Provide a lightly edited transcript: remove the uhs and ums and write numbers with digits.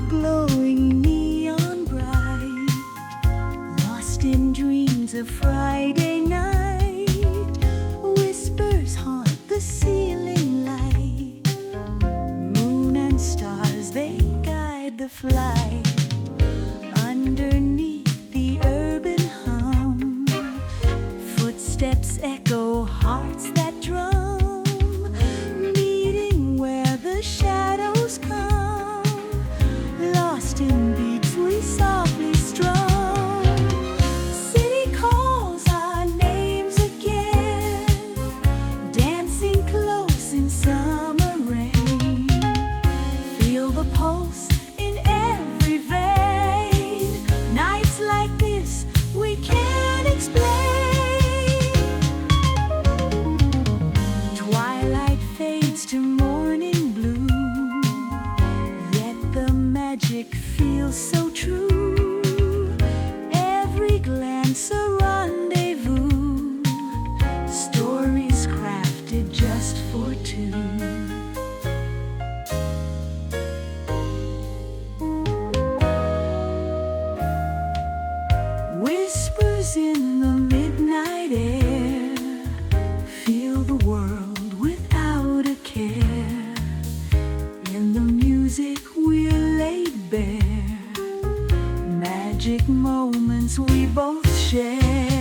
glowing neon bright, lost in dreams of Friday night. Whispers haunt the ceiling light, moon and stars, they guide the flight. Underneath the urban hum, footsteps echo, hearts that drum, meeting where the shadows come. Lost in beats we softly strum. City calls our names again, dancing close in summer rain. Feel the pulse in every vein. Nights like this we can't explain. Twilight fades to morning blue, yet the magic feels so true. Every glance a rendezvous, stories crafted just for two. Whispers in the midnight air, feel the world without a care. In the music we're laid bare, magic moments we both share.